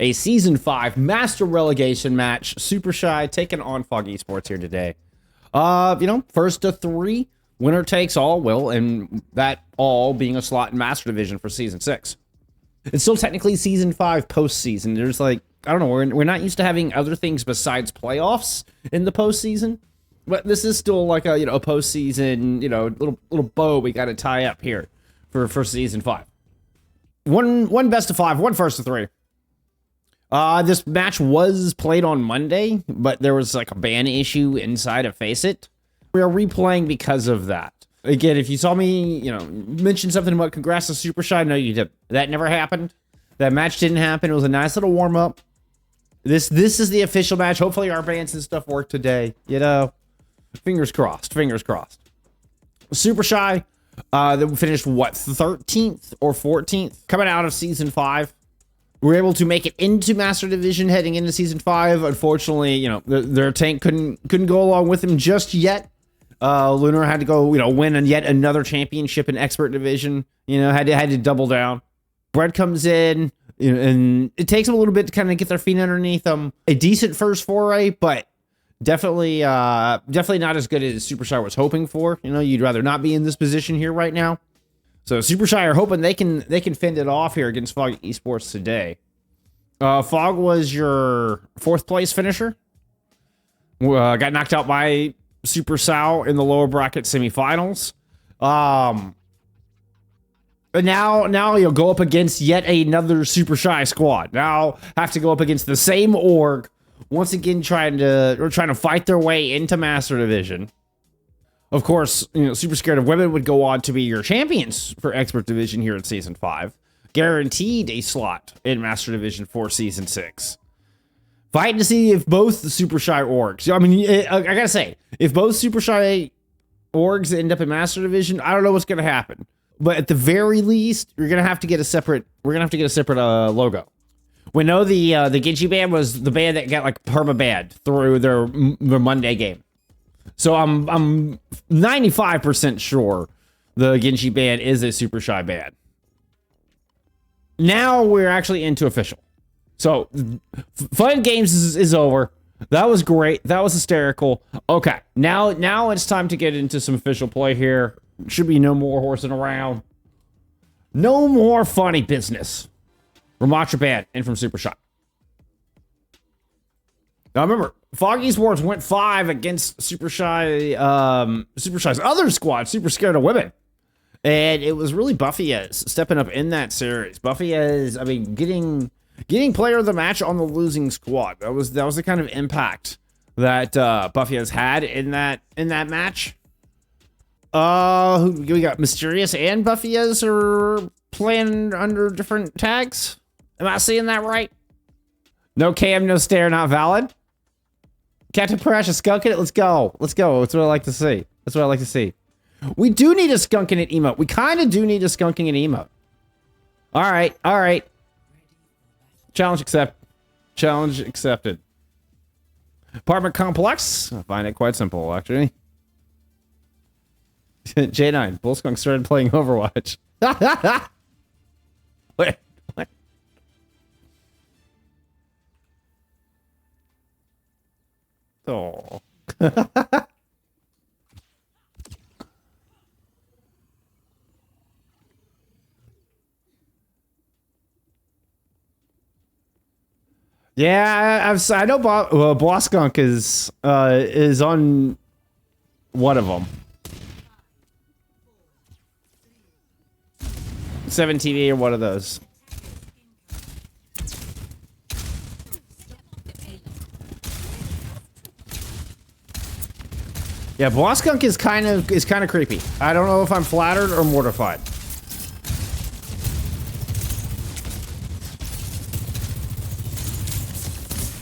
a Season 5 Master Relegation match. Supershy taking on FOG Esports here today. First to 3, winner takes all, Will, and that all being a slot in Master Division for Season 6. It's still technically Season 5 postseason. There's like, I don't know, we're not used to having other things besides playoffs in the postseason. But this is still like a, a postseason, little bow we got to tie up here for Season 5. One best of 5, one first to 3. This match was played on Monday, but there was like a ban issue inside of FACEIT. We are replaying because of that. Again, if you saw me, mention something about congrats to Supershy, no, you did. That never happened. That match didn't happen. It was a nice little warm up. This is the official match. Hopefully our bans and stuff work today. Fingers crossed. Fingers crossed. Supershy, that finished what, 13th or 14th coming out of Season 5. We were able to make it into Master Division heading into Season 5. Unfortunately, their tank couldn't go along with them just yet. Lunar had to go, win yet another championship in Expert Division. Had to double down. Bread comes in, and it takes them a little bit to kind of get their feet underneath them. A decent first foray, but definitely not as good as Supershy was hoping for. You'd rather not be in this position here right now. So Supershy are hoping they can fend it off here against FOG Esports today. FOG was your 4th place finisher. Got knocked out by Super Sal in the lower bracket semifinals. And now you'll go up against yet another Supershy squad. Now have to go up against the same org once again, trying to fight their way into Master Division. Of course, Super Scared of Women would go on to be your champions for Expert Division here in Season 5. Guaranteed a slot in Master Division for Season 6. Fighting to see if both the Supershy orgs, I gotta say, if both Supershy orgs end up in Master Division, I don't know what's gonna happen. But at the very least, we're gonna have to get a separate logo. We know the Genji band was the band that got like perma-banned through their Monday game. So I'm 95% sure the Genji band is a Supershy band. Now we're actually into official. So fun games is over. That was great. That was hysterical. Okay, now it's time to get into some official play here. Should be no more horsing around. No more funny business. Ramatra band in from Supershy. Now remember, FOG Esports went 5 against Supershy's other squad, Super Scared of Women. And it was really Buffyez stepping up in that series. Buffyez, getting player of the match on the losing squad. That was the kind of impact that Buffyez had in that match. We got Mysterious and Buffyez are playing under different tags. Am I seeing that right? No cam, no stare, not valid. Captain Precious, skunking it. Let's go. That's what I like to see. We do need a skunking it emote. We kind of do need a skunking it emote. All right. Challenge accepted. Apartment complex. I find it quite simple, actually. J9, Bullskunk started playing Overwatch. Wait, what? Oh. Yeah, I know Bullskunk is on one of them. 7 TV or one of those. Yeah, Bullskunk is kind of creepy. I don't know if I'm flattered or mortified.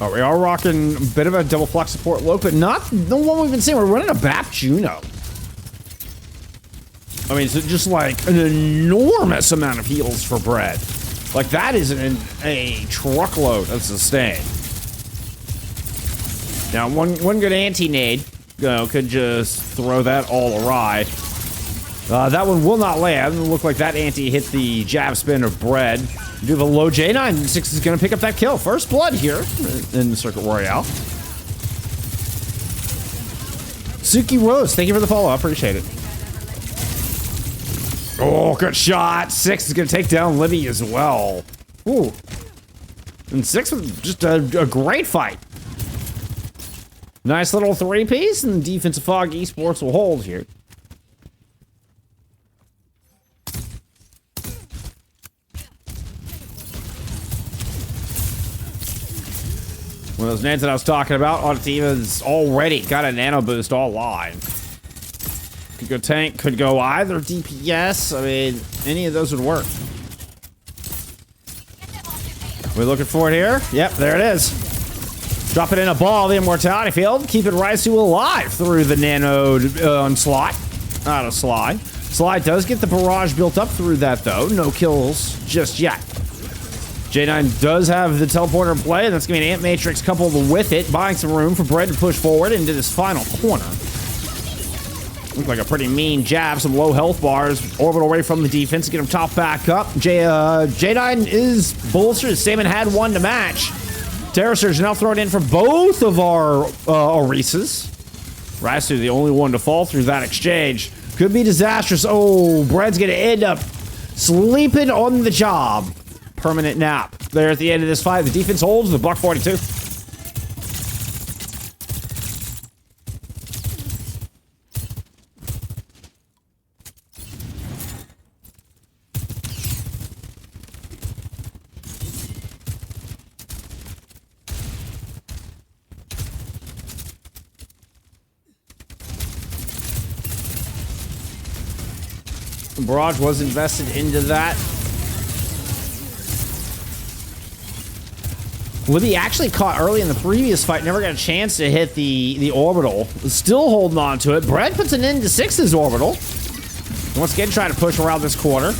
Oh, we are rocking a bit of a double flux support look, but not the one we've been seeing. We're running a BAP Juno. So just like an enormous amount of heals for Bread. Like that is a truckload of sustain. Now, one good anti-nade, could just throw that all awry. That one will not land. It looked like that anti hit the jab spin of Bread. Do the low J9. 6 is going to pick up that kill. First blood here in the Circuit Royale. Suki Rose, thank you for the follow. I appreciate it. Oh, good shot. 6 is going to take down Libby as well. Ooh. And 6 with just a great fight. Nice little 3-piece, and defensive fog esports will hold here. One of those nades that I was talking about, Auditiva's already got a nano boost all line. Could go tank, could go either DPS. I mean, any of those would work. We're looking for it here. Yep, there it is. Drop it in a ball, the immortality field. Keeping Raisu alive through the nano onslaught. Out of Sly. Sly does get the barrage built up through that, though. No kills just yet. J9 does have the teleporter in play, and that's going to be an Ant Matrix coupled with it, buying some room for Bread to push forward into this final corner. Looked like a pretty mean jab, some low health bars, orbital away from the defense to get him top back up. J9 is bolstered, Salmon had one to match. Terror Surge now thrown in for both of our Orisas. Raisu, the only one to fall through that exchange. Could be disastrous. Oh, Bread's going to end up sleeping on the job. Permanent nap there at the end of this fight. The defense holds the buck 42. Barrage was invested into that. Libby actually caught early in the previous fight, never got a chance to hit the orbital. Still holding on to it. Bread puts an end to 6's orbital. Once again, trying to push around this corner.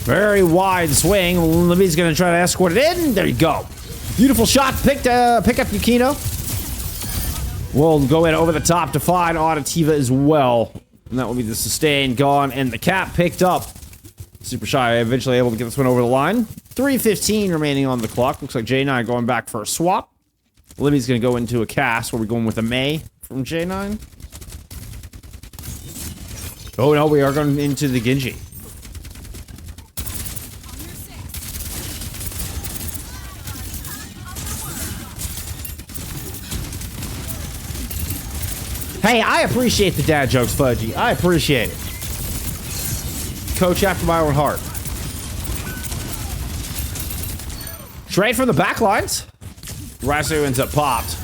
Very wide swing. Libby's going to try to escort it in. There you go. Beautiful shot. Pick up Yukino. We'll go in over the top to find Auditiva as well. And that will be the sustain gone and the cap picked up. Supershy eventually able to get this one over the line. 3:15 remaining on the clock. Looks like J9 going back for a swap. Libby's going to go into a cast. Where we're going with a May from J9. Oh no, we are going into the Genji. Hey, I appreciate the dad jokes, Fudgy. I appreciate it. Coach after my own heart. Straight from the back lines. Raisu ends up popped.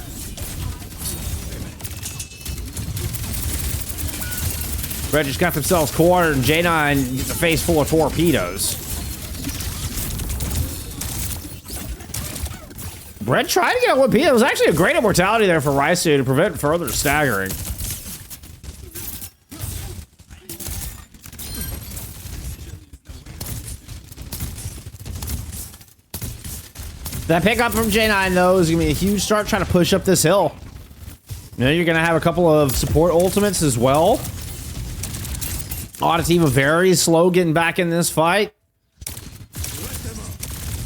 Red just got themselves cornered, and J9 gets a face full of torpedoes. Brett tried to get a 1P. It was actually a great immortality there for Raisu to prevent further staggering. That pickup from J9, though, is going to be a huge start trying to push up this hill. You know, you're going to have a couple of support ultimates as well. Auditiva very slow getting back in this fight.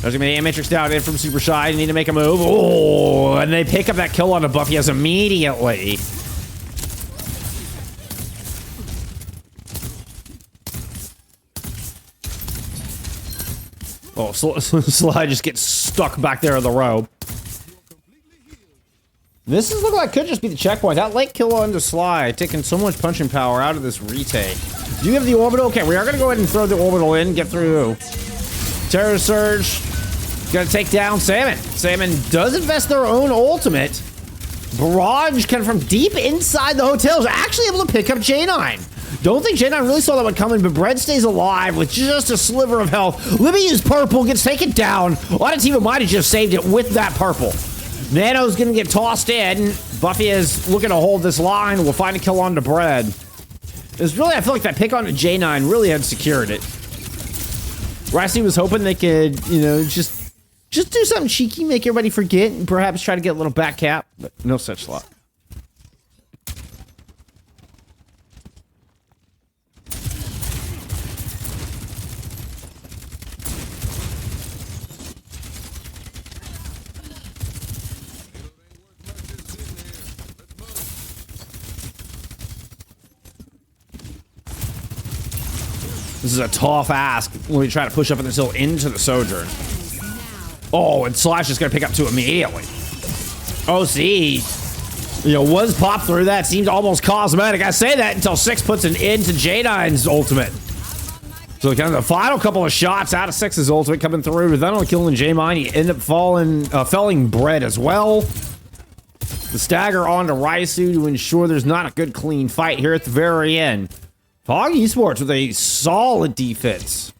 There's going to be a Matrix down in from Supershy. You need to make a move. Oh, and they pick up that kill on the Buffy immediately. Oh, Sly just gets stuck back there in the row. This is looking like could just be the checkpoint. That late kill onto Sly, taking so much punching power out of this retake. Do you have the orbital? Okay, we are going to go ahead and throw the orbital in, get through. Terror Surge. Gonna take down Salmon. Salmon does invest their own ultimate. Barrage kind of from deep inside the hotel is actually able to pick up J9. Don't think J9 really saw that one coming, but Bread stays alive with just a sliver of health. Libby is purple, gets taken down. Auditiva might have just saved it with that purple. Nano's gonna get tossed in. Buffy is looking to hold this line. We'll find a kill onto Bread. It's really, I feel like that pick onto J9 really had secured it. Ricey was hoping they could, you know, just do something cheeky, make everybody forget, and perhaps try to get a little back cap, but no such luck. This is a tough ask when we try to push up in this hill into the Sojourn. Oh, and Slash is going to pick up 2 immediately. OC, you know, was popped through that. Seemed almost cosmetic. I say that until 6 puts an end to J9's ultimate. So kind of the final couple of shots out of 6's ultimate coming through. Then on killing J9, he ended up felling Bread as well. The stagger onto Raisu to ensure there's not a good clean fight here at the very end. Fog Esports with a solid defense.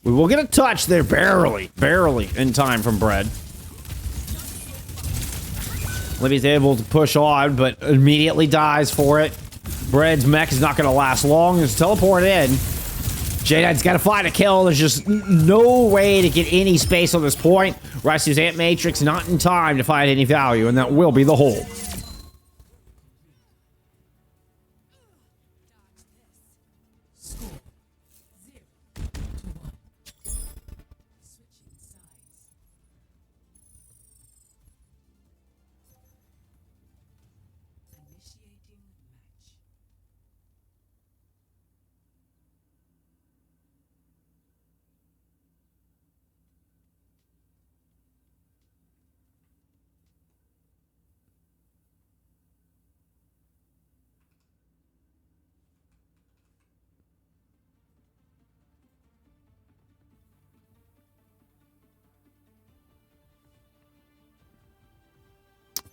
We will get a touch there, barely in time from Bread. Libby's able to push on, but immediately dies for it. Bread's mech is not going to last long. It's teleported in. J9's got to find a kill. There's just no way to get any space on this point. Raisu's Ant Matrix not in time to find any value, and that will be the hold.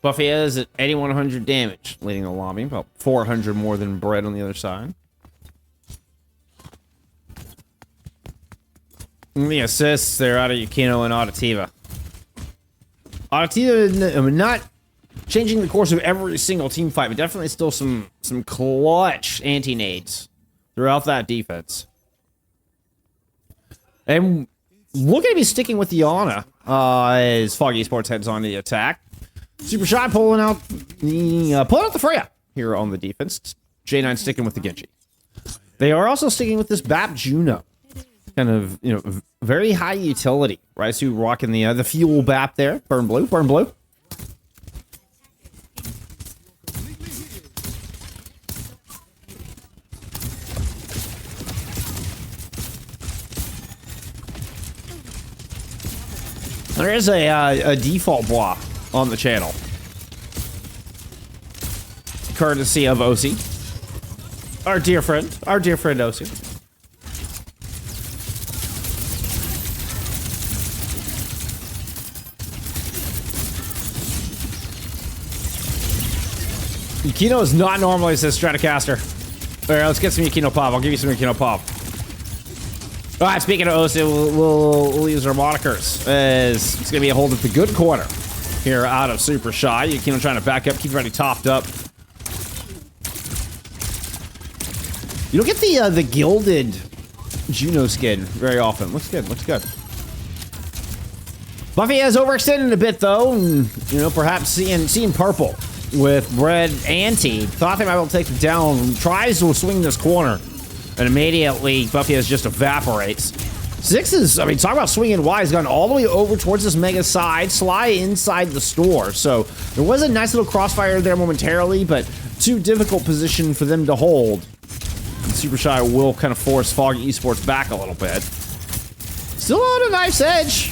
Buffy is at 8,100 damage, leading the lobby. About 400 more than Bread on the other side. And the assists, they're out of Yukino and Auditiva. Auditiva, I mean, not changing the course of every single team fight, but definitely still some clutch anti-nades throughout that defense. And looking to be sticking with the Ana as Fog Esports heads on the attack. Supershy pulling out the Freya here on the defense. J9 sticking with the Genji. They are also sticking with this BAP Juno. Kind of, you know, very high utility. Raisu rocking the fuel BAP there. Burn blue, burn blue. There is a default block on the channel, courtesy of OC, our dear friend OC. Yukino is not normally this Stratocaster. All right, let's get some Yukino pop. I'll give you some Yukino pop. All right, speaking of OC, we'll use our monikers as it's gonna be a hold at the good corner here out of Supershy. Yukino trying to back up, keep everybody topped up. You don't get the gilded Juno skin very often. Looks good, looks good. Buffy has overextended a bit though, and you know, perhaps seeing purple with Bread anti. Thought they might be able to take it down. Tries to swing this corner, and immediately Buffy has just evaporates. 6 is, I mean, talk about swinging wide. He's gone all the way over towards this Mega side, Sly inside the store. So there was a nice little crossfire there momentarily, but too difficult position for them to hold. And Supershy will kind of force Fog Esports back a little bit. Still on a knife's edge.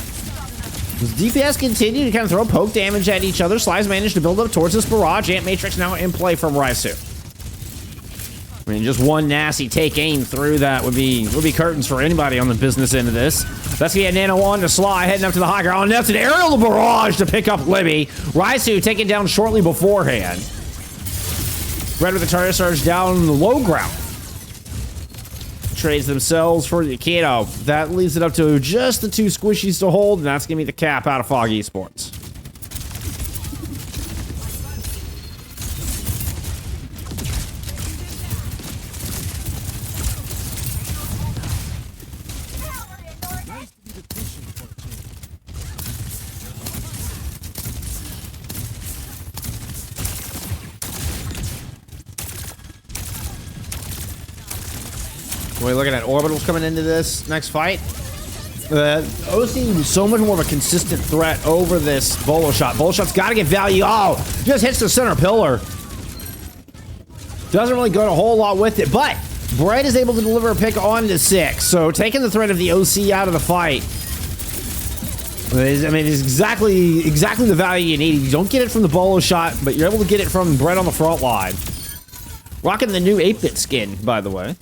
As DPS continue to kind of throw poke damage at each other, Sly's managed to build up towards this barrage. Ant Matrix now in play from Raisu. I mean, just one nasty take aim through that would be curtains for anybody on the business end of this. That's gonna be a nano on to Sly, heading up to the high ground. That's an aerial to barrage to pick up Libby. Raisu taken down shortly beforehand. Red with the turret surge down the low ground. Trades themselves for Yukino. That leaves it up to just the 2 squishies to hold, and that's gonna be the cap out of Fog Esports. We're looking at orbitals coming into this next fight. OC was so much more of a consistent threat over this bolo shot. Bolo shot's got to get value. Oh, just hits the center pillar. Doesn't really go a whole lot with it, but Brett is able to deliver a pick on to 6, so taking the threat of the OC out of the fight. I mean, it's exactly the value you need. You don't get it from the bolo shot, but you're able to get it from Brett on the front line. Rocking the new 8-bit skin, by the way.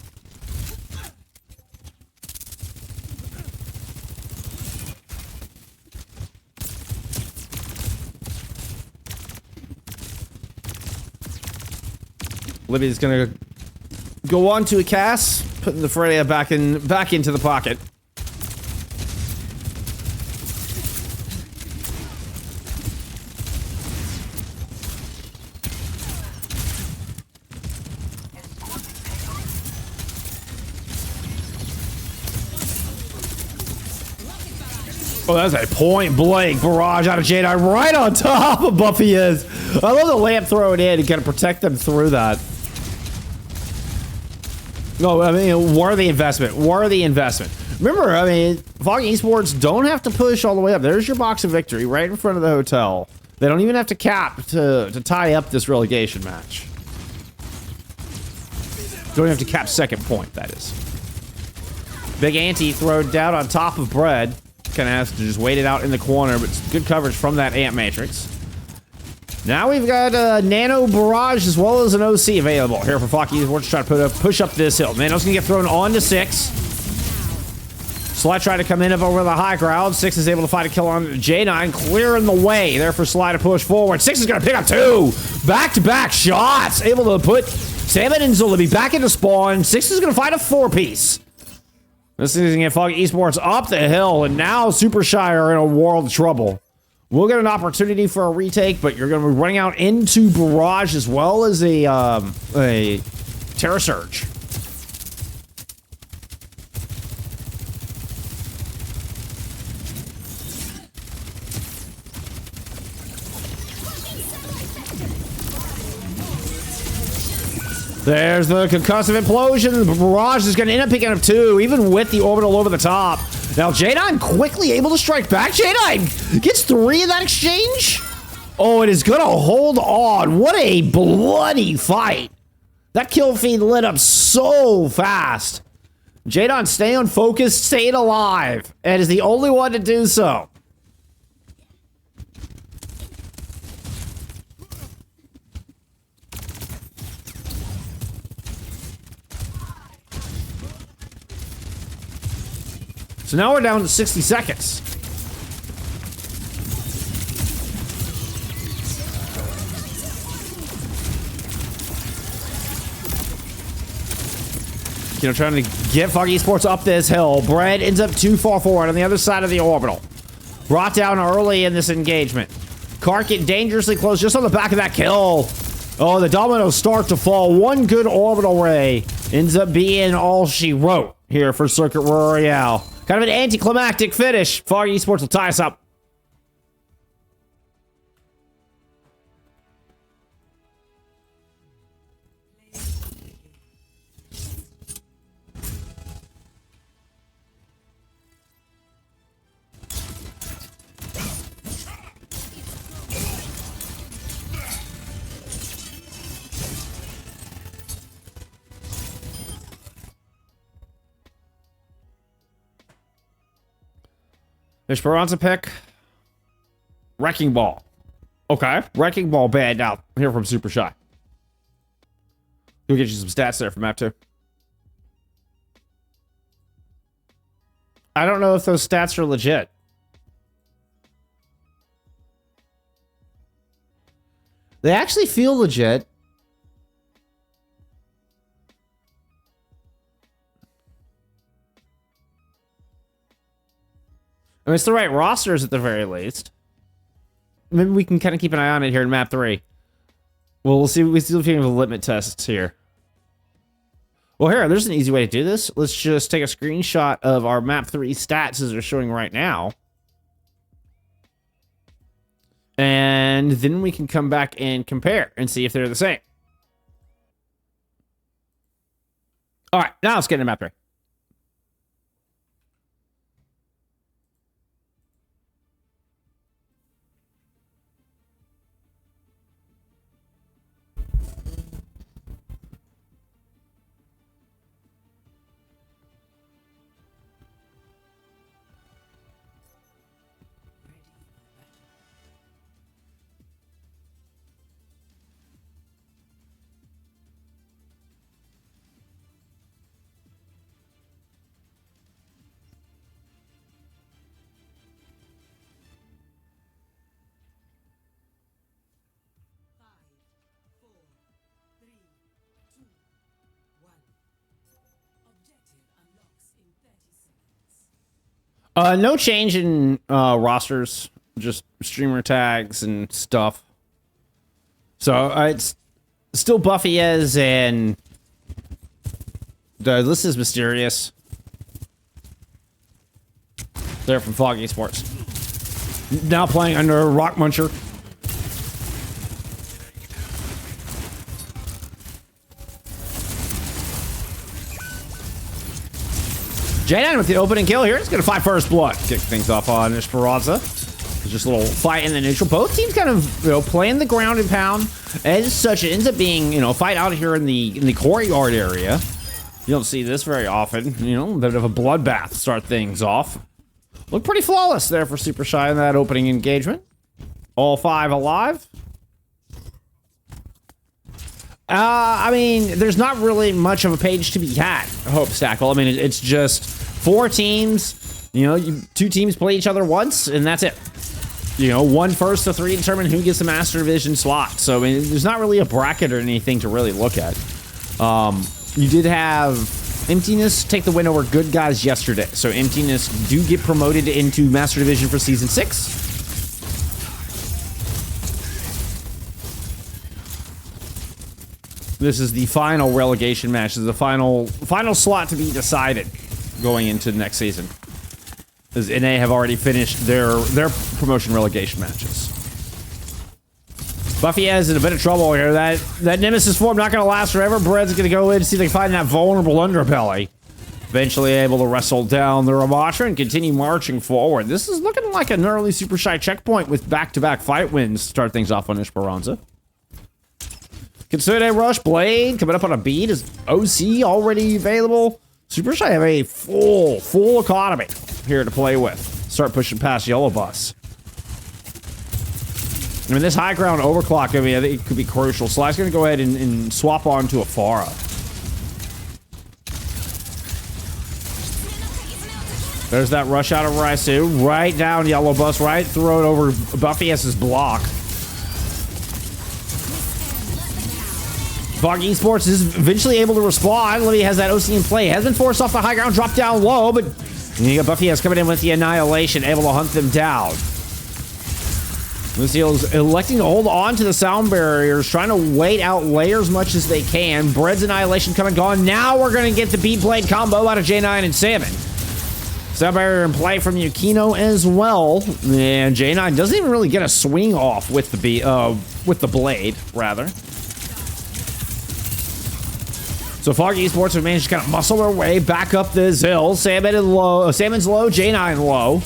Libby's gonna go on to a cast, putting the Freya back into the pocket. Oh, that's a point-blank barrage out of Jedi right on top of Buffy is. I love the lamp throwing in and kind of protect them through that. No, I mean, worthy investment. Worthy investment. Remember, I mean, Foggy Esports don't have to push all the way up. There's your box of victory right in front of the hotel. They don't even have to cap to tie up this relegation match. Don't have to cap second point, that is. Big Anti thrown down on top of Bread. Kind of has to just wait it out in the corner, but good coverage from that Ant Matrix. Now we've got a Nano Barrage as well as an OC available here for Foggy Esports trying to push up this hill. Nano's gonna get thrown on to 6. Sly trying to come in up over the high ground. 6 is able to find a kill on J9, clearing the way there for Sly to push forward. 6 is gonna pick up 2 back-to-back shots, able to put Salmon and Zulabi back into spawn. 6 is gonna find a 4-piece. This is gonna get Foggy Esports up the hill, and now Supershy are in a world of trouble. We'll get an opportunity for a retake, but you're gonna be running out into Barrage as well as a Terra Surge. There's the concussive implosion. The Barrage is going to end up picking up 2, even with the orbital over the top. Now, J9 quickly able to strike back. J9 gets 3 in that exchange. Oh, it is going to hold on. What a bloody fight. That kill feed lit up so fast. J9 staying focused, staying alive, and is the only one to do so. So now we're down to 60 seconds. You know, trying to get Foggy Esports up this hill. Bread ends up too far forward on the other side of the orbital. Brought down early in this engagement. Kark get dangerously close just on the back of that kill. Oh, the dominoes start to fall. One good orbital ray ends up being all she wrote here for Circuit Royale. Kind of an anticlimactic finish. Foggy Esports will tie us up. Esperanca pick. Wrecking Ball. Okay. Wrecking Ball banned out here from Supershy. We'll get you some stats there for map 2. I don't know if those stats are legit. They actually feel legit. I mean, it's the right rosters at the very least. Maybe we can kind of keep an eye on it here in map 3. Well, we'll see if we have the limit tests here. Well, here, there's an easy way to do this. Let's just take a screenshot of our map 3 stats as they're showing right now. And then we can come back and compare and see if they're the same. All right, now let's get into map 3. No change in rosters, just streamer tags and stuff. So it's still Buffyez and the list is Mysterious. They're from Foggy Sports. Now playing under Rock Muncher. J9 with the opening kill here. It's going to fight first blood. Kick things off on Esperanca. There's just a little fight in the neutral. Both teams kind of, playing the ground and pound. As such, it ends up being, a fight out here in the courtyard area. You don't see this very often. A bit of a bloodbath to start things off. Look pretty flawless there for Supershy in that opening engagement. All 5 alive. I mean, there's not really much of a page to be had, Hope Stackle. I mean, it's just 4 teams. 2 teams play each other once, and that's it. 1 first to 3 determine who gets the Master Division slot. So, I mean, there's not really a bracket or anything to really look at. You did have Emptiness take the win over Good Guys yesterday. So, Emptiness do get promoted into Master Division for Season 6. This is the final relegation match. This is the final slot to be decided going into next season. As NA have already finished their promotion relegation matches. Buffyez in a bit of trouble here. That Nemesis form not going to last forever. Bread's going to go in and see if they can find that vulnerable underbelly. Eventually able to wrestle down the Ramatra and continue marching forward. This is looking like an early Supershy checkpoint with back-to-back fight wins to start things off on Esperanca. Kitsune Rush Blade coming up on a beat. Is OC already available? Supershy have a full economy here to play with. Start pushing past Yellow Bus. I mean, this high ground overclock, I think it could be crucial. Sly's going to go ahead and swap on to a Pharah. There's that rush out of Raisu. Right down Yellow Bus, right throw it over Buffyez's block. Foggy Esports is eventually able to respond. Libby has that OC in play. Has been forced off the high ground, dropped down low, but you got Buffyez coming in with the Annihilation, able to hunt them down. Lucille's electing to hold on to the sound barriers, trying to wait out layers as much as they can. Bread's Annihilation coming gone. Now we're going to get the B-Blade combo out of J9 and Salmon. Sound barrier in play from Yukino as well. And J9 doesn't even really get a swing off with the blade, rather. So Foggy Esports have managed to kind of muscle their way back up this hill. Salmon's low, J9 low.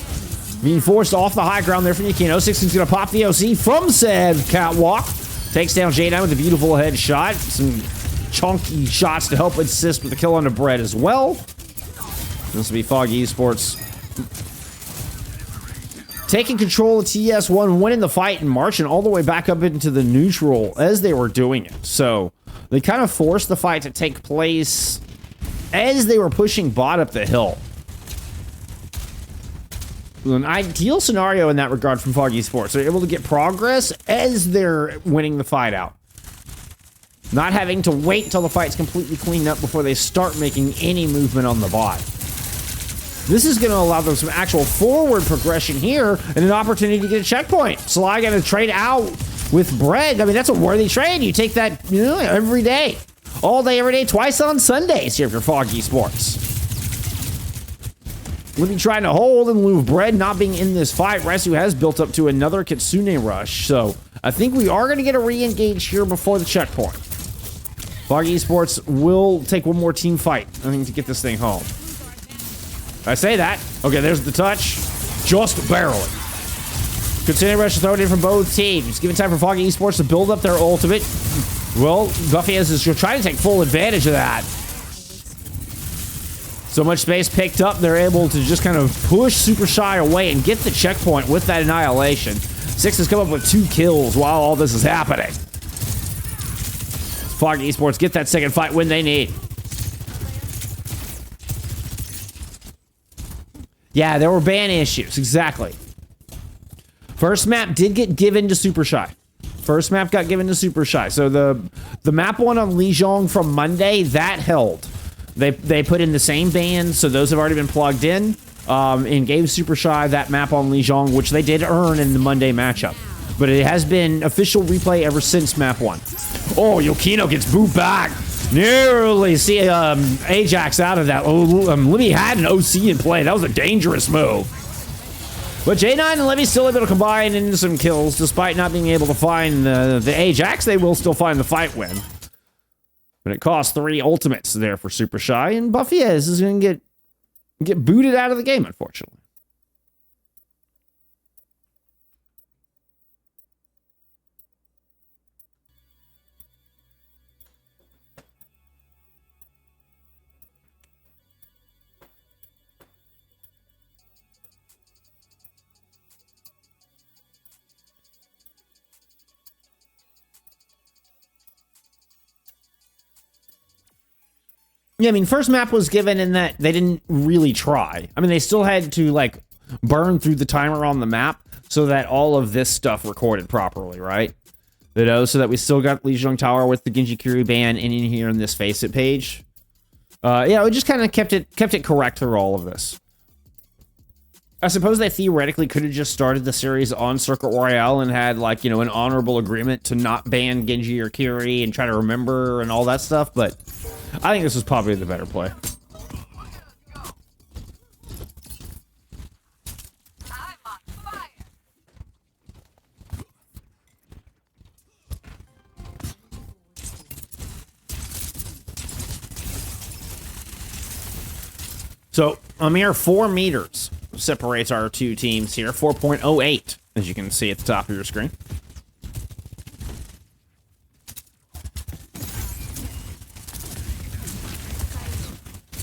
Being forced off the high ground there from Yukino. Six's going to pop the OC from said catwalk. Takes down J9 with a beautiful headshot. Some chunky shots to help assist with the kill on the Bread as well. This will be Foggy Esports taking control of TS1, winning the fight and marching all the way back up into the neutral as they were doing it. So they kind of forced the fight to take place as they were pushing bot up the hill. An ideal scenario in that regard from Foggy Sports. They're able to get progress as they're winning the fight out. Not having to wait until the fight's completely cleaned up before they start making any movement on the bot. This is going to allow them some actual forward progression here and an opportunity to get a checkpoint. Sly going to trade out with Bread. I mean, that's a worthy trade. You take that, every day. All day, every day, twice on Sundays here for Foggy Sports. Libby trying to hold in lieu of Bread not being in this fight. Raisu has built up to another Kitsune rush. So I think we are going to get a re-engage here before the checkpoint. Foggy Esports will take one more team fight, I think, to get this thing home. I say that. Okay, there's the touch. Just barely. Kitsune rush to throw it in from both teams. Giving time for Foggy Esports to build up their ultimate. Well, Buffyez is trying to take full advantage of that. So much space picked up, they're able to just kind of push Supershy away and get the checkpoint with that Annihilation. Six has come up with 2 kills while all this is happening. Foggy Esports get that second fight win they need. Yeah, there were ban issues, exactly. First map did get given to Supershy. First map got given to Supershy. So the map one on Lijiang from Monday, that held. They put in the same bans, so those have already been plugged in. in Game Supershy, that map on Lijiang, which they did earn in the Monday matchup. But it has been official replay ever since map 1. Oh, Yukino gets booed back. Nearly see Ajax out of that. Oh, Libby had an OC in play. That was a dangerous move. But J9 and Libby still able to combine into some kills, despite not being able to find the Ajax. They will still find the fight win. But it costs 3 ultimates there for Supershy, and Buffyez is going to get booted out of the game, unfortunately. Yeah, I mean, first map was given in that they didn't really try. I mean, they still had to, like, burn through the timer on the map so that all of this stuff recorded properly, right? You know, so that we still got Lijiang Tower with the Genji Kiri ban in here in this FACEIT page. Yeah, we just kind of kept it correct through all of this. I suppose they theoretically could have just started the series on Circuit Royale and had, like, you know, an honorable agreement to not ban Genji or Kiri and try to remember and all that stuff, but I think this was probably the better play. So, a mere 4 meters separates our two teams here. 4.08, as you can see at the top of your screen.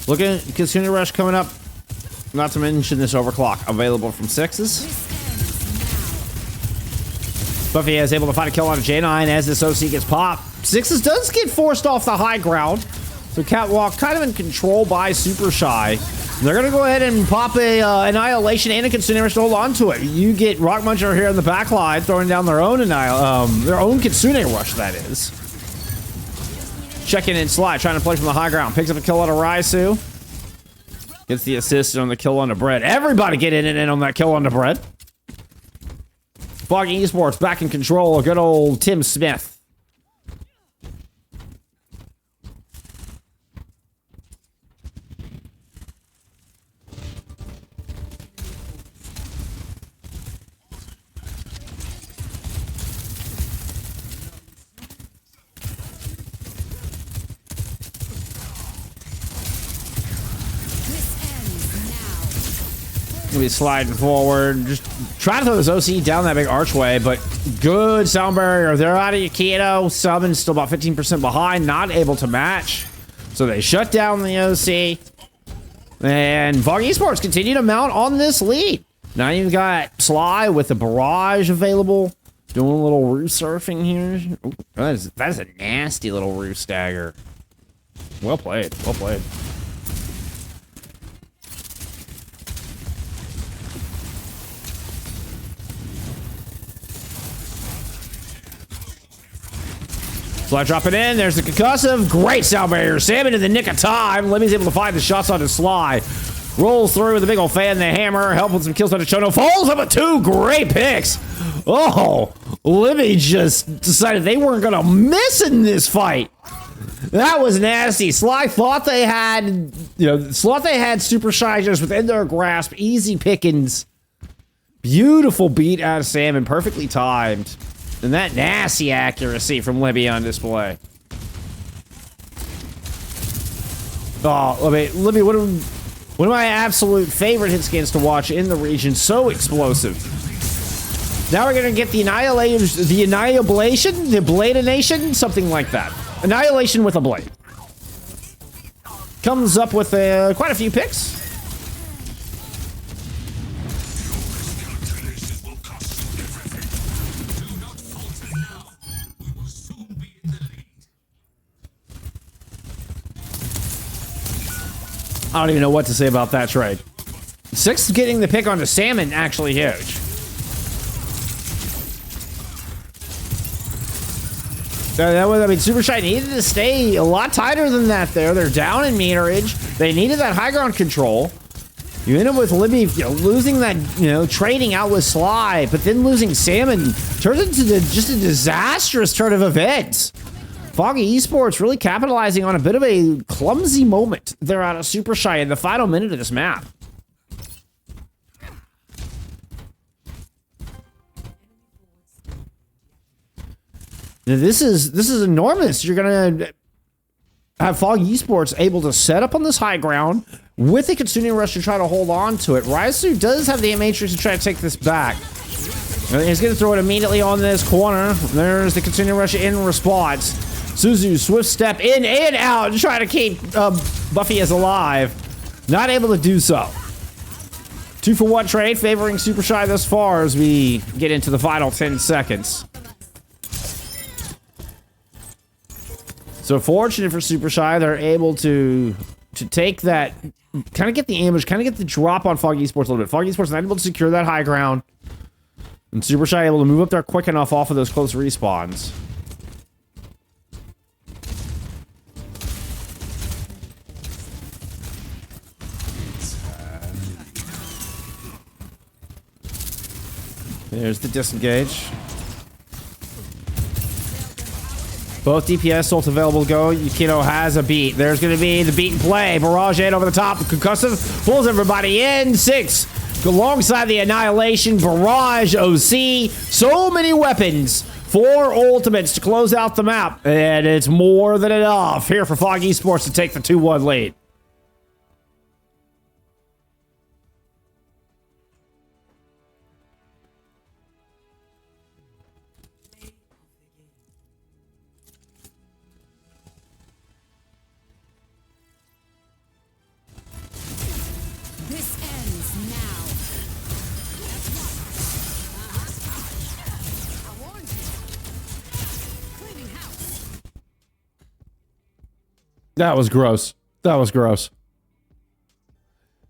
Look at Kitsune Rush coming up. Not to mention this overclock available from 6s. Buffy is able to find a kill on a J9 as this OC gets popped. 6s does get forced off the high ground. So Catwalk kind of in control by Supershy. They're going to go ahead and pop a Annihilation and a Kitsune Rush to hold on to it. You get Rock Muncher here in the back line throwing down their own Kitsune Rush, that is. Checking in Sly, trying to play from the high ground. Picks up a kill on a Raisu. Gets the assist on the kill on the Bread. Everybody get in on that kill on the Bread. Foggy Esports back in control. Good old Tim Smith. Be sliding forward, just try to throw this OC down that big archway, but good sound barrier. They're out of Yukino. Summons still about 15% behind, not able to match. So they shut down the OC. And Foggy Esports continue to mount on this lead. Now you've got Sly with the barrage available, doing a little roost surfing here. Ooh, that is a nasty little roost stagger. Well played, well played. Sly dropping in. There's the concussive. Great sound barrier. Salmon in the nick of time. Limmy's able to find the shots on his Sly. Rolls through with a big old fan. The hammer. Help with some kills on the Chono. Falls up with 2 great picks. Oh, Libby just decided they weren't going to miss in this fight. That was nasty. Sly thought they had, Supershy just within their grasp. Easy pickings. Beautiful beat out of Salmon. Perfectly timed. And that nasty accuracy from Libby on display. Oh, Libby, one of my absolute favorite hit scans to watch in the region. So explosive. Now we're gonna get the Annihilation, the Bladination, something like that. Annihilation with a blade. Comes up with quite a few picks. I don't even know what to say about that trade. 6 getting the pick onto Salmon, actually huge. I mean, Supershy needed to stay a lot tighter than that there. They're down in meterage. They needed that high ground control. You end up with Libby, losing that, trading out with Sly, but then losing Salmon turns into just a disastrous turn of events. Foggy Esports really capitalizing on a bit of a clumsy moment there out of Supershy in the final minute of this map. Now this is enormous. You're gonna have Foggy Esports able to set up on this high ground with a Kitsune Rush to try to hold on to it. Raisu does have the Matrix to try to take this back. He's going to throw it immediately on this corner. There's the Kitsune Rush in response. Suzu, swift step in and out to try to keep Buffy as alive. Not able to do so. 2-for-1 trade favoring Supershy thus far as we get into the final 10 seconds. So fortunate for Supershy, they're able to take that, kind of get the ambush, kind of get the drop on Foggy Esports a little bit. Foggy Esports not able to secure that high ground. And Supershy able to move up there quick enough off of those close respawns. There's the disengage. Both DPS ult available to go. Yukino has a beat. There's going to be the beat and play. Barrage in over the top. Concussive pulls everybody in. 6 alongside the Annihilation. Barrage OC. So many weapons. 4 ultimates to close out the map. And it's more than enough here for Foggy Esports to take the 2-1 lead. That was gross. That was gross.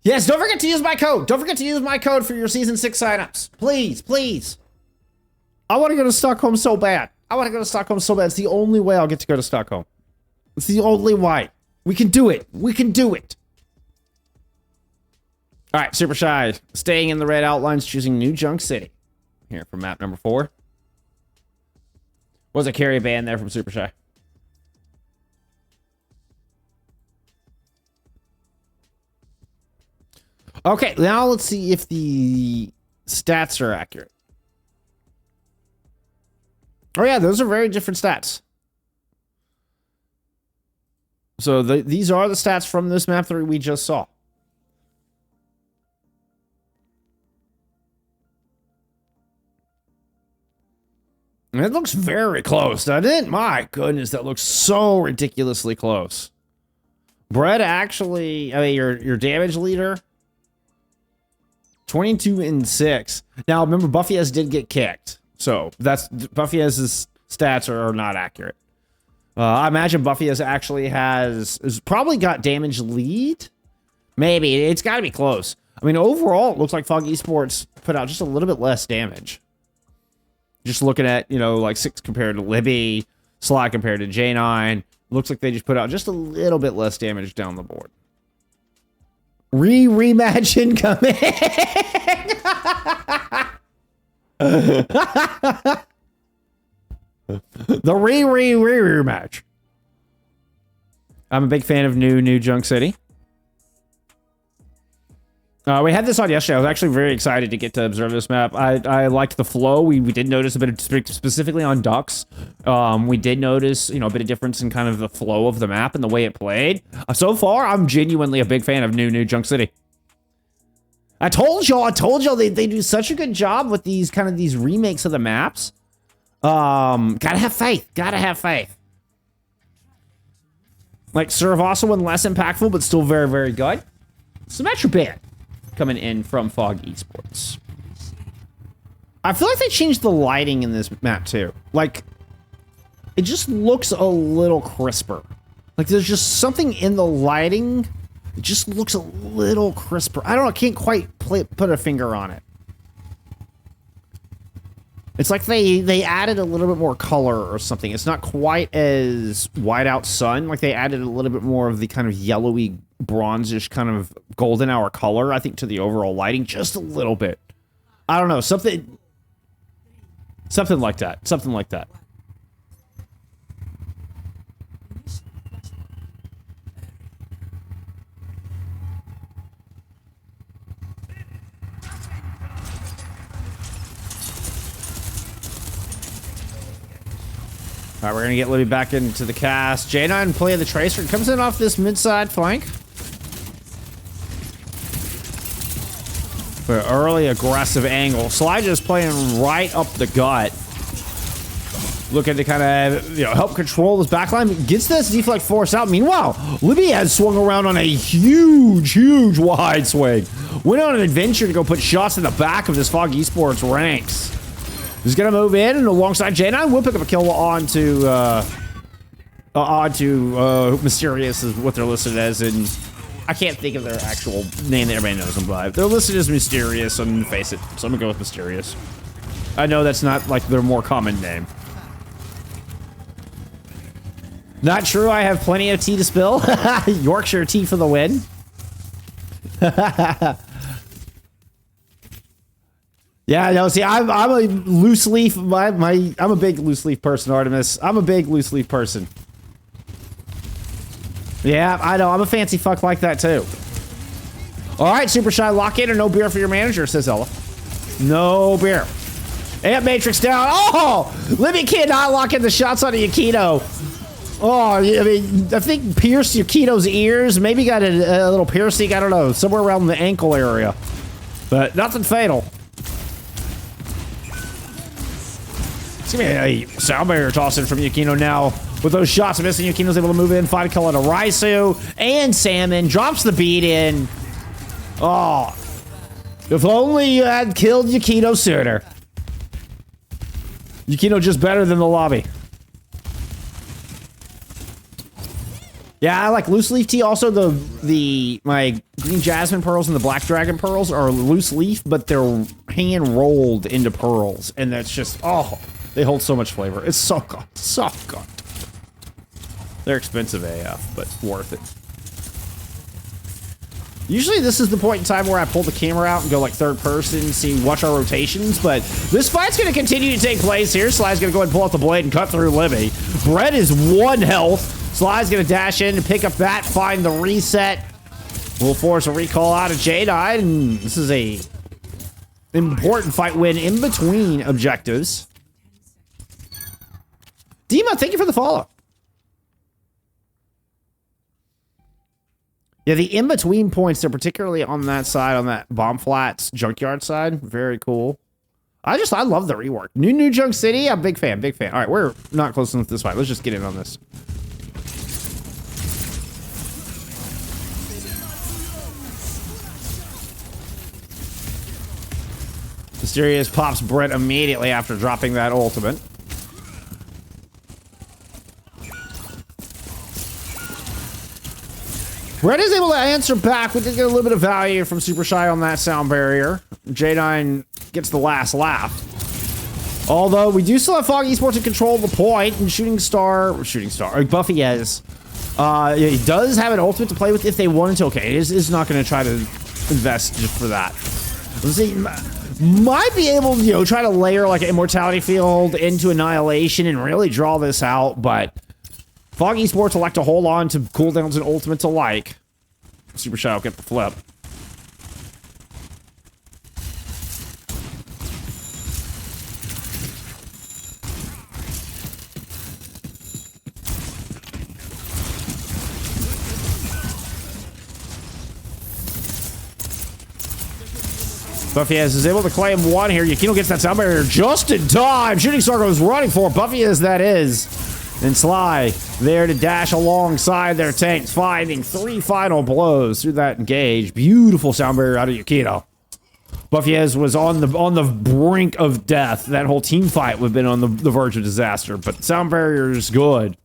Yes, don't forget to use my code. Don't forget to use my code for your Season 6 signups. Please, please. I want to go to Stockholm so bad. I want to go to Stockholm so bad. It's the only way I'll get to go to Stockholm. It's the only way. We can do it. We can do it. All right, Supershy. Staying in the red outlines, choosing New Junk City. Here for map number 4. Was a carry ban there from Supershy. Okay, now let's see if the stats are accurate. Oh yeah, those are very different stats. So these are the stats from this map 3 we just saw. And it looks very close, doesn't it? My goodness, that looks so ridiculously close. Brett actually, I mean, your damage leader, 22 and 6. Now, remember, Buffy S did get kicked. So, that's Buffy S's stats are not accurate. I imagine Buffy S actually has probably got damage lead. Maybe. It's got to be close. I mean, overall, it looks like Foggy Esports put out just a little bit less damage. Just looking at, like 6 compared to Libby, Sly compared to J9. Looks like they just put out just a little bit less damage down the board. Rematch incoming. The rematch. I'm a big fan of New Junk City. We had this on yesterday. I was actually very excited to get to observe this map. I liked the flow. We did notice a bit of, specifically on Ducks. We did notice, a bit of difference in kind of the flow of the map and the way it played. So far, I'm genuinely a big fan of New Junk City. I told y'all they do such a good job with these remakes of the maps. Gotta have faith. Gotta have faith. Like Servasa one less impactful, but still very, very good. Symmetra Band coming in from Foggy Esports. I feel like they changed the lighting in this map too. Like, it just looks a little crisper. Like, there's just something in the lighting. It just looks a little crisper. I don't know. I can't quite put a finger on it. It's like they added a little bit more color or something. It's not quite as white out sun. Like, they added a little bit more of the kind of yellowy, bronzish kind of golden hour color, I think, to the overall lighting just a little bit. I don't know, something like that. Something like that. All right, we're going to get Libby back into the cast. J9 playing the Tracer. Comes in off this mid-side flank. For an early aggressive angle. Sly just playing right up the gut. Looking to kind of, help control this backline. Gets this deflect force out. Meanwhile, Libby has swung around on a huge wide swing. Went on an adventure to go put shots in the back of this Fog Esports ranks. He's going to move in, and alongside J9 will pick up a kill onto Mysterious is what they're listed as, and I can't think of their actual name that everybody knows them by. They're listed as Mysterious on FACEIT, so I'm going to go with Mysterious. I know that's not, like, their more common name. Not true, I have plenty of tea to spill. Yorkshire tea for the win. Yeah, no, see, I'm a loose leaf. I'm a big loose leaf person, Artemis. I'm a big loose leaf person. Yeah, I know. I'm a fancy fuck like that, too. All right, Supershy, lock in or no beer for your manager, says Ella. No beer. Amp Matrix down. Oh! Libby cannot lock in the shots on a Yukino. Oh, I mean, I think pierced Yukino's ears. Maybe got a little piercing, I don't know, somewhere around the ankle area. But nothing fatal. It's gonna be a sound barrier toss in from Yukino now. With those shots missing, Yukino's able to move in, find a kill on a Raisu, and Salmon drops the beat in. Oh, if only you had killed Yukino sooner. Yukino just better than the lobby. Yeah, I like loose leaf tea. Also, my green jasmine pearls and the black dragon pearls are loose leaf, but they're hand rolled into pearls, and that's just they hold so much flavor. It's so good, so good. They're expensive AF, but worth it. Usually, this is the point in time where I pull the camera out and go like third person, watch our rotations. But this fight's going to continue to take place here. Sly's going to go ahead and pull out the blade and cut through Libby. Brett is 1 health. Sly's going to dash in and pick up that, find the reset. We'll force a recall out of J9, and this is a important fight win in between objectives. Dima, thank you for the follow. Yeah, the in-between points are particularly on that side, on that bomb flats junkyard side. Very cool. I love the rework. New Junk City, I'm a big fan, big fan. All right, we're not close enough to this fight. Let's just get in on this. Mysterious pops Brett immediately after dropping that ultimate. Brett is able to answer back. We did get a little bit of value from Supershy on that sound barrier. J9 gets the last laugh. Although we do still have Fog Esports to control the point, and Buffy has. He does have an ultimate to play with if they wanted to. Okay, is not going to try to invest just for that. Let's see. Might be able to, try to layer like an immortality field into Annihilation and really draw this out, but Fog Esports will like to hold on to cooldowns and ultimates alike. Supershy will get the flip. Buffy is able to claim 1 here. Yukino gets that sound barrier just in time. Shooting Star goes running for Buffy that is. And Sly there to dash alongside their tanks, finding 3 final blows through that engage. Beautiful sound barrier out of Yukino. Buffy was on the brink of death. That whole team fight would have been on the verge of disaster, but sound barrier is good.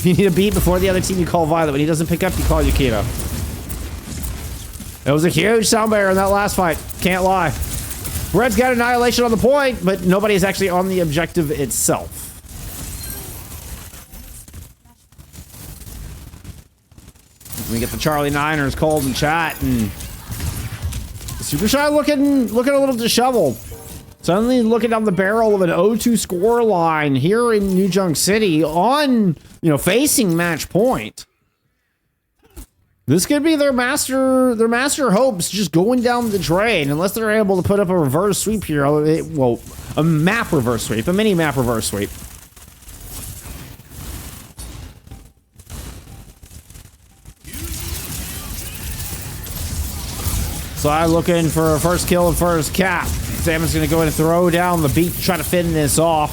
If you need a beat before the other team, you call Violet. When he doesn't pick up, you call Yukino. It was a huge sound barrier in that last fight. Can't lie. Red's got Annihilation on the point, but nobody is actually on the objective itself. We get the Charlie Niners cold in chat, and Supershy looking a little disheveled. Suddenly looking down the barrel of an 0-2 score line here in New Junk City on, facing match point. This could be their master hopes just going down the drain unless they're able to put up a reverse sweep here. Well, a map reverse sweep, a mini map reverse sweep. So I'm looking for a first kill and first cap. Salmon's gonna go ahead and throw down the beat to try to finish this off.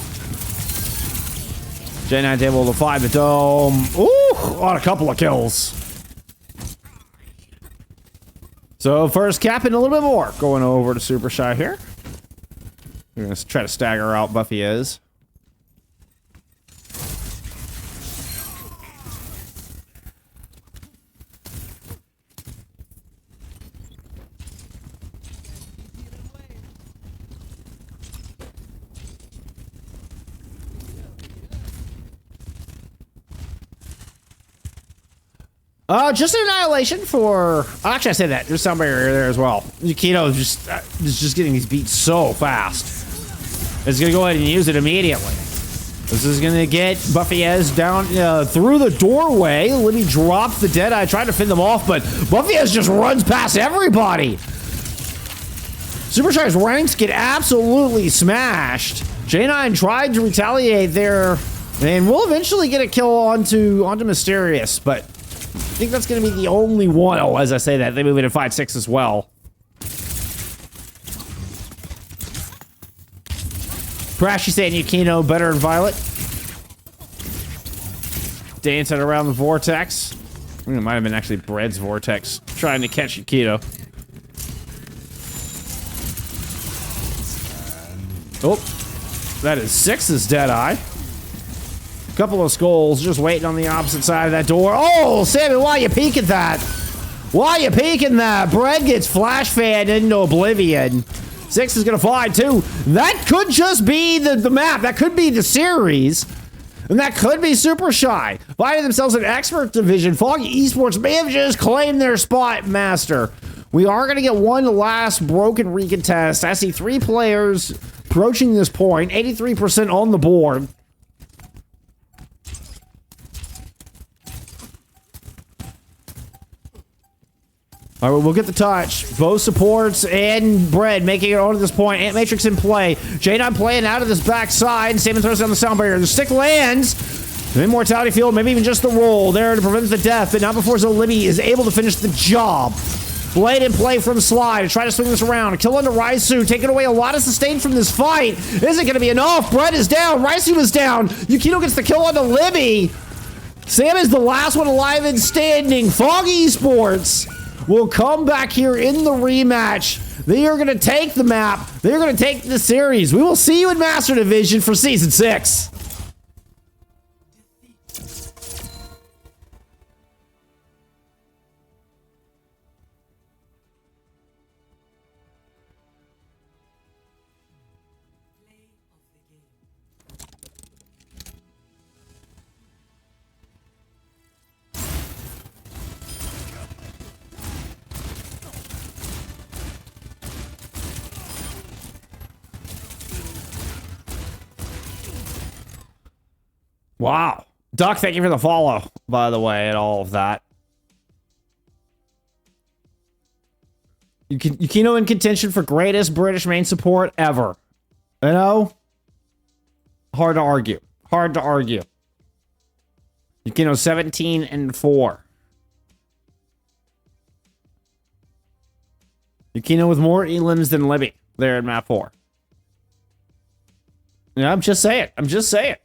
J9's able to find the dome. Ooh, on a couple of kills. So first cap and a little bit more. Going over to Supershy here. We're gonna try to stagger out Buffy is. Just an annihilation for... Actually, I said that. There's sound barrier there as well. Yukino is just getting these beats so fast. It's going to go ahead and use it immediately. This is going to get Buffy Ez down through the doorway. Libby dropped the Deadeye, tried to fend them off, but Buffy Ez just runs past everybody. Supershy's ranks get absolutely smashed. J9 tried to retaliate there, and we'll eventually get a kill onto Mysterious, but... I think that's going to be the only one. Oh, as I say that, they move into 5-6 as well. Prashy saying Yukino better than Violet. Dancing around the vortex. I think it might have been actually Bread's vortex trying to catch Yukino. Oh, that is 6's Deadeye. Couple of skulls just waiting on the opposite side of that door. Oh, Sammy, why you peeking that? Why you peeking that? Bread gets flash fanned into oblivion. 6 is gonna fly too. That could just be the map. That could be the series. And that could be Supershy. Finding themselves an expert division. Foggy Esports may have just claimed their spot master. We are gonna get one last broken recontest. I see 3 players approaching this point. 83% on the board. All right, we'll get the touch. Both supports and Bread making it onto this point. Ant Matrix in play. J9 playing out of this backside. Salmon throws down the sound barrier. The stick lands. The Immortality Field, maybe even just the roll there to prevent the death, but not before Libby is able to finish the job. Blade in play from Sly to try to swing this around. Kill onto Raisu, taking away a lot of sustain from this fight. Isn't going to be enough. Bread is down. Raisu is down. Yukino gets the kill onto Libby. Sam is the last one alive and standing. Foggy Esports will come back here in the rematch. They are going to take the map. They're going to take the series. We will see you in Master Division for Season 6. Wow. Duck, thank you for the follow, by the way, and all of that. Yukino in contention for greatest British main support ever. You know? Hard to argue. Hard to argue. Yukino 17-4. Yukino with more elims than Libby there in map 4. Yeah, I'm just saying. I'm just saying.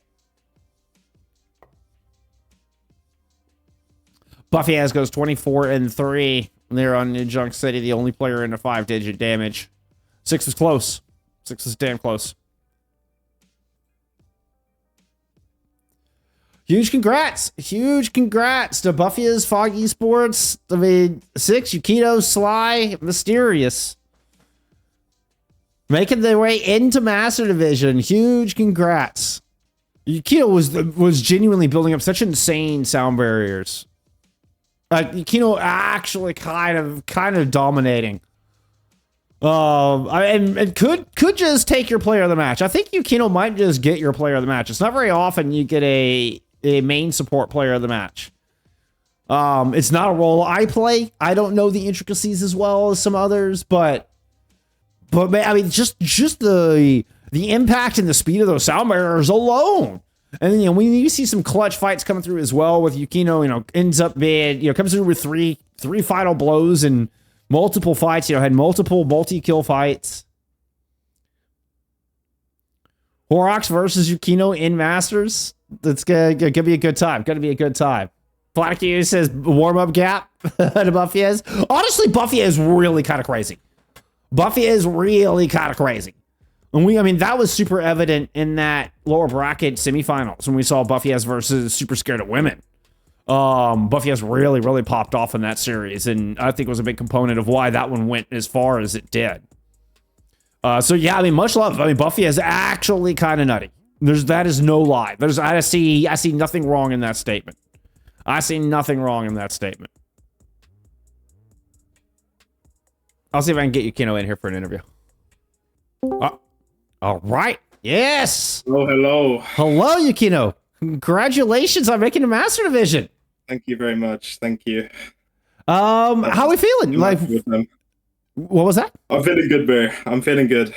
Buffy Az goes 24-3. They're on New Junk City, the only player in a 5-digit damage. 6 is close. 6 is damn close. Huge congrats to Buffy's Fog Esports. I mean, 6, Yukino, Sly, Mysterious. Making their way into Master Division. Huge congrats. Yukino was genuinely building up such insane sound barriers. Yukino actually kind of dominating. And could just take your player of the match. I think Yukino might just get your player of the match. It's not very often you get a main support player of the match. It's not a role I play. I don't know the intricacies as well as some others, but man, I mean, just the impact and the speed of those sound barriers alone. And then, you know, when you see some clutch fights coming through as well with Yukino, you know, ends up being, you know, comes through with three final blows and multiple fights, you know, had multiple multi-kill fights. Horrocks versus Yukino in Masters. That's gonna be a good time. Gonna be a good time. Blacky says warm-up gap to Buffy is. Honestly, Buffy is really kind of crazy. And I mean, that was super evident in that lower bracket semifinals when we saw Buffy as versus Super Scared of Women. Buffy has really popped off in that series, and I think it was a big component of why that one went as far as it did. So yeah, I mean, much love. I mean, Buffy is actually kind of nutty. That is no lie. I see nothing wrong in that statement. I see nothing wrong in that statement. I'll see if I can get Yukino in here for an interview. All right. Yes. Oh, hello. Hello, Yukino. Congratulations on making the Master Division. Thank you very much. Thank you. How are we feeling? Like, what was that? I'm feeling good, Bear. I'm feeling good.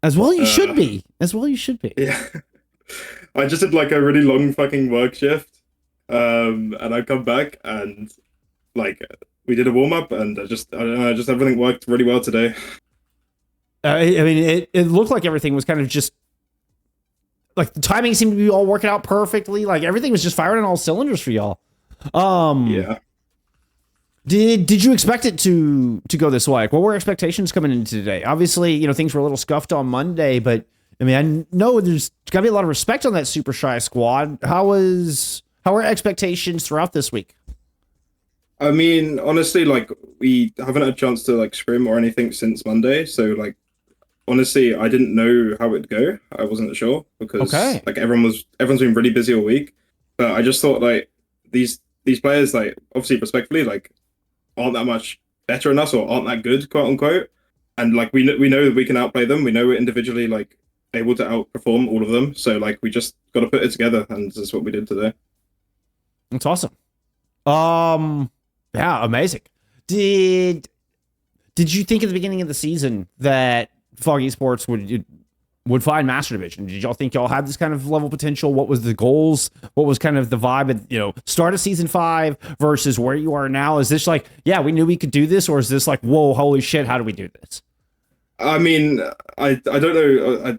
As well you should be. As well you should be. Yeah. I just did like a really long fucking work shift. And I come back and like we did a warm up and I don't know, just everything worked really well today. I mean, it looked like everything was kind of just like the timing seemed to be all working out perfectly. Like everything was just firing on all cylinders for y'all. Yeah. Did you expect it to go this way? Like, what were expectations coming into today? Obviously, you know, things were a little scuffed on Monday, but I mean, I know there's got to be a lot of respect on that Supershy squad. How were expectations throughout this week? I mean, honestly, like we haven't had a chance to like scrim or anything since Monday, so like honestly, I didn't know how it'd go. I wasn't sure because like everyone's been really busy all week. But I just thought like these players, like obviously respectfully, like aren't that much better than us or aren't that good, quote unquote. And like we know that we can outplay them. We know we're individually like able to outperform all of them. So like we just got to put it together, and that's what we did today. That's awesome. Yeah, amazing. Did you think at the beginning of the season that Fog Esports would find Master Division? Did y'all think y'all had this kind of level potential? What was the goals? What was kind of the vibe at, you know, start of season 5 versus where you are now? Is this like, yeah, we knew we could do this, or is this like, whoa, holy shit, how do we do this? I mean, I don't know.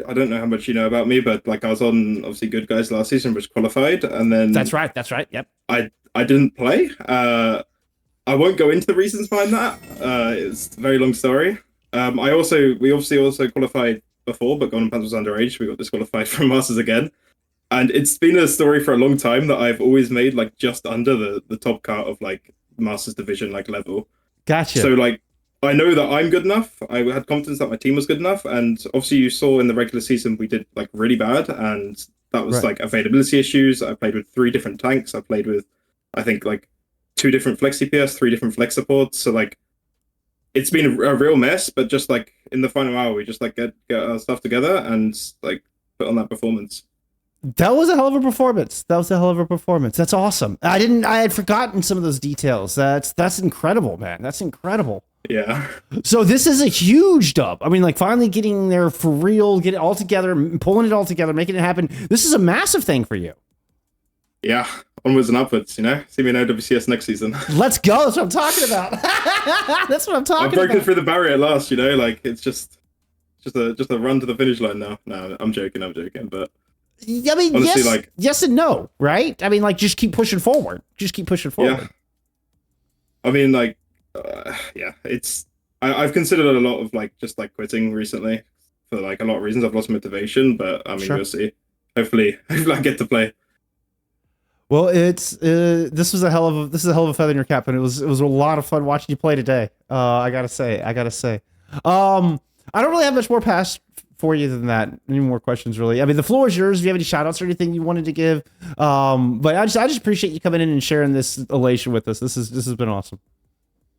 I don't know how much you know about me, but like I was on obviously Good Guys last season, which qualified, and then That's right. Yep. I didn't play. I won't go into the reasons behind that. It's a very long story. We obviously also qualified before, but Golden Pants was underage. We got disqualified from Masters again. And it's been a story for a long time that I've always made like just under the top cart of like Masters Division like level. Gotcha. So like I know that I'm good enough. I had confidence that my team was good enough. And obviously you saw in the regular season we did like really bad, and that was like availability issues. I played with 3 different tanks. I played with I think like 2 different flex CPS, 3 different flex supports. So like it's been a real mess, but just like in the final hour, we just like get our stuff together and like put on that performance. That was a hell of a performance. That's awesome. I had forgotten some of those details. That's incredible, man. That's incredible. Yeah. So this is a huge dub. I mean, like finally getting there for real, get it all together, pulling it all together, making it happen. This is a massive thing for you. Yeah. Onwards and upwards, you know? See me in OWCS next season. Let's go. That's what I'm talking about. That's what I'm talking about. I've broken through the barrier at last, you know? Like, it's just a run to the finish line now. No, I'm joking, but... I mean, honestly, yes and no, right? I mean, like, just keep pushing forward. Yeah. I mean, like, yeah, it's... I've considered a lot of, like, just, like, quitting recently for, like, a lot of reasons. I've lost motivation, but, I mean, We'll see. Hopefully I get to play. Well, this is a hell of a feather in your cap, and it was a lot of fun watching you play today. I gotta say. I don't really have much more past for you than that. Any more questions, really? I mean, the floor is yours. If you have any shout outs or anything you wanted to give, but I just appreciate you coming in and sharing this elation with us. This has been awesome.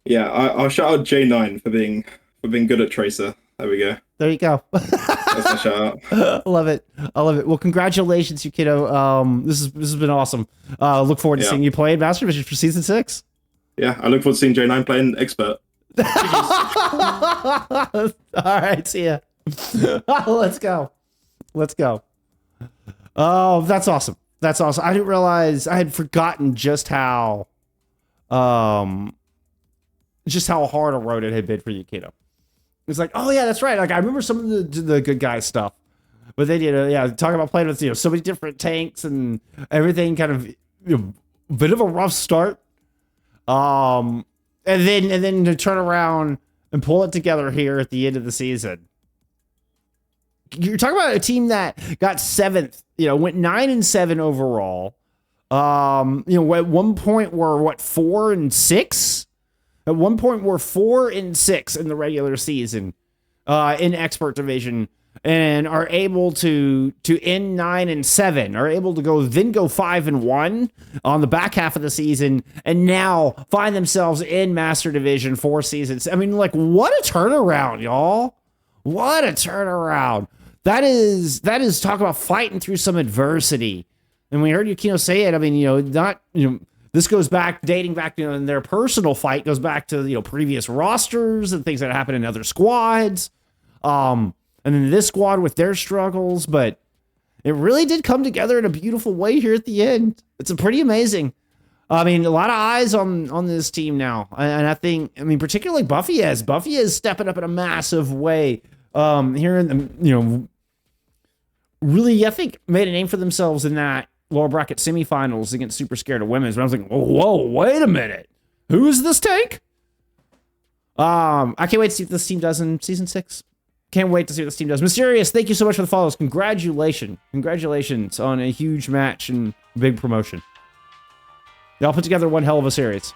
Yeah, I'll shout out J9 for being good at Tracer. There we go. There you go. That's my shout out. I love it. Well, congratulations, Yukino. This has been awesome. Look forward to seeing you play in Master Division for season 6. Yeah, I look forward to seeing J9 playing Expert. All right, see ya. Let's go. Oh, that's awesome. I didn't realize, I had forgotten just how hard a road it had been for Yukino. It's like, oh yeah, that's right. Like I remember some of the good guy stuff, but they did, talking about playing with so many different tanks and everything, kind of bit of a rough start. And then to turn around and pull it together here at the end of the season. You're talking about a team that got 7th, went 9-7 overall. At one point we're 4-6. At one point we're 4-6 in the regular season, in Expert Division, and are able to end 9-7, are able to go 5-1 on the back half of the season, and now find themselves in Master Division 4 seasons. I mean, like, what a turnaround, y'all! What a turnaround! That is talk about fighting through some adversity. And we heard Yukino say it. I mean, this goes back, dating back, in their personal fight goes back to, previous rosters and things that happened in other squads. And then this squad with their struggles, but it really did come together in a beautiful way here at the end. It's pretty amazing. I mean, a lot of eyes on this team now. And I think, particularly Buffy is stepping up in a massive way. Here in the, really, I think made a name for themselves in that lower bracket semifinals against Super Scared of Women's. But I was like, whoa, wait a minute. Who is this tank? I can't wait to see what this team does in season 6. Can't wait to see what this team does. Mysterious, thank you so much for the follows. Congratulations on a huge match and big promotion. Y'all put together one hell of a series.